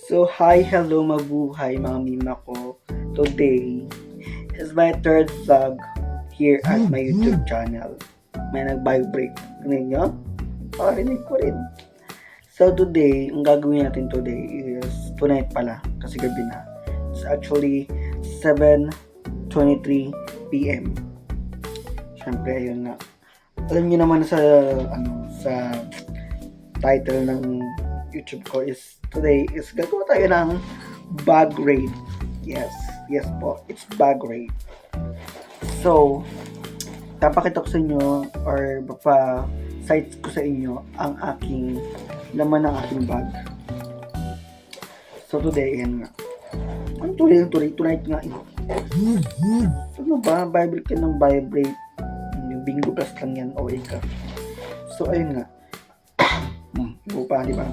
So, hi, hello, mabuhay mga mima ko. Today is my third vlog here at my YouTube channel. May nag-vibrate. Ganun nyo? Parinig ko rin. So, today, ang gagawin natin today is tonight pala. Kasi gabi na. It's actually 7:23 p.m. Siyempre, ayun nga. Alam niyo naman sa title ng YouTube ko is today is gagawa tayo ng bag raid. Yes po, it's bag raid. So, papakita ko sa inyo or sites ko sa inyo ang aking laman ng aking bag. So today, yan nga. Ang tuloy, tonight nga eh. Ano ba? Vibrate ka ng vibrate. Yung bingo plus lang yan, OA ka. So, ayun nga. Bupa, di ba?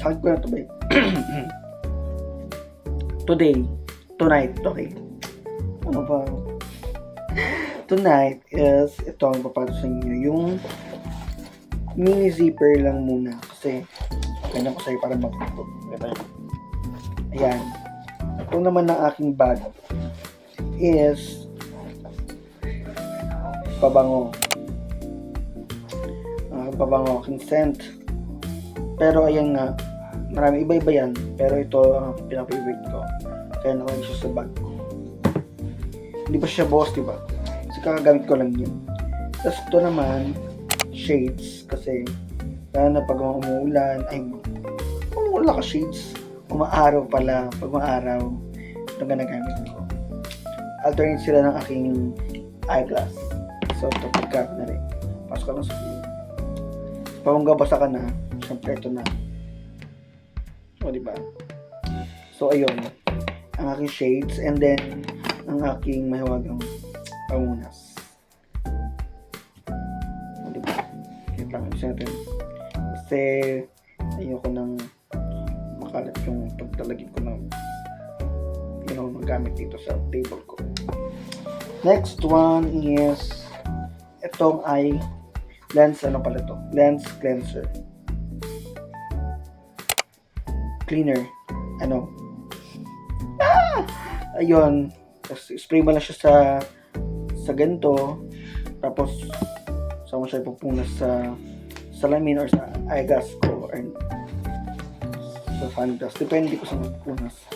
Sakit ko na ito ba eh. Tonight, okay. Ano ba? Tonight is, ito ang papato sa inyo. Yung mini zipper lang muna. Kasi, ganyan ko sa'yo para mag-put. Ayan. Ito naman ng aking bag is pabango. Pabango, consent. Pero ayan nga, marami iba-iba yan. Pero ito ang pinapavorite ko. Kaya nakuha siya sa bag ko. Hindi pa siya boss, diba? Kasi kakagamit ko lang yun. Tapos ito naman, shades. Kasi, na pag umuulan, umuulan ka shades. Umaaraw pala. Pag umaaraw, ito ginagamit ko. Alternate sila ng aking eyeglass. So, ito pagkat na rin. Pasok ka lang sa school. Pag basa ka na, syempre ito na. O, diba? So, ayun. Ang aking shades and then ang aking mahiwagang pangunas. O, diba? Kaya lang, isa natin. Kasi, ayoko nang makalat yung pagtalagin ko ng magamit dito sa table ko. Next one is itong ay lens cleanser. Cleaner. Ayun. Tapos spray mo lang siya sa ganito. Tapos saan mo siya ipupunas sa salamin or sa eyeglass ko or sa sunglass. Depende ko sa magpupunas.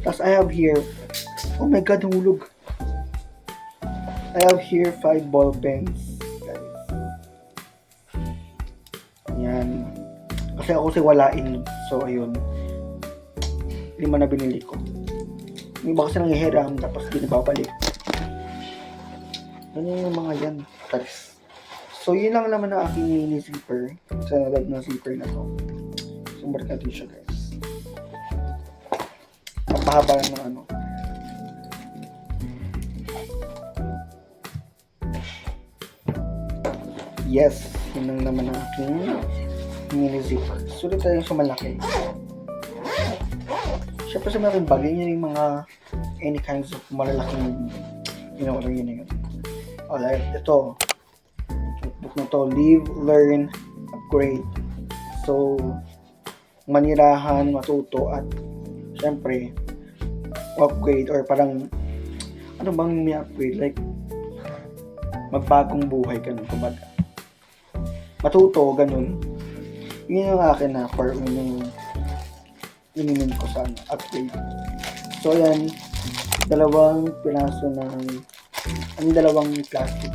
Tapos I have here, oh my god, nahulog. I have here 5 ball pens, guys. Yan. Kasi ako walain. So, ayun. 5 na binili ko. Yung iba kasi nanghihiram, tapos di nababalik. Ganyan yung mga yan. Taris. So, yun lang naman ang aking mini zipper. Sa loob ng zipper na to. So, balik natin siya, guys. Napahaba lang ng Yes, yun lang naman ang aking mini zipper. Sulit tayo sa malaki. Siyempre sa malaking bagay, yun yung mga any kinds of malalaking yun. Alright, ito. Book na to, Live, Learn, Upgrade. So, manirahan, matuto, at siyempre, upgrade or parang ano bang may upgrade? Like, magbagong buhay ka nun, kumbaga. Matuto, ganun. Yun yung akin na for yung inimin ko sa upgrade. So, ayan, dalawang piraso ng dalawang plastic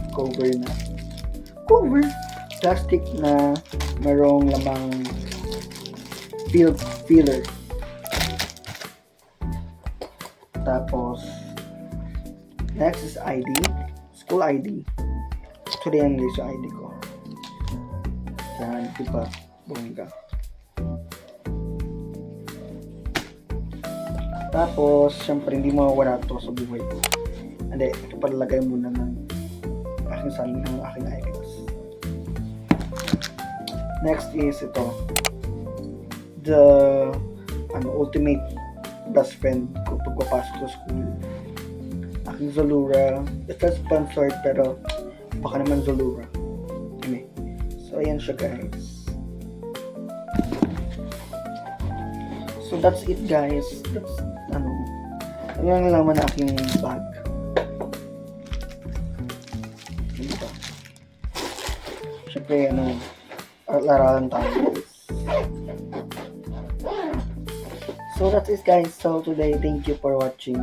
plastic na mayroong lamang filler. Tapos, next is ID, school ID. Actually, yan guys yung ID ko. Yan, diba? Bongga. Tapos, syempre, hindi mawawala ito sa buhay ko. Hindi, ito palagay muna ng aking salin ng aking eyeglass. Next is ito. The ultimate best friend ko pagpapasok sa school. Aking Zalura. It's not sponsored pero baka naman Zalura. So, ayan siya guys. So that's it guys. That's yun lang naman aking bag. Diba? Siyempre laralan tayo guys. So that's it guys. So today, thank you for watching.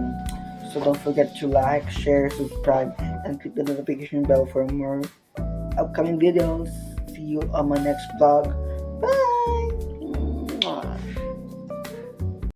So don't forget to like, share, subscribe, and click the notification bell for more upcoming videos. See you on my next vlog.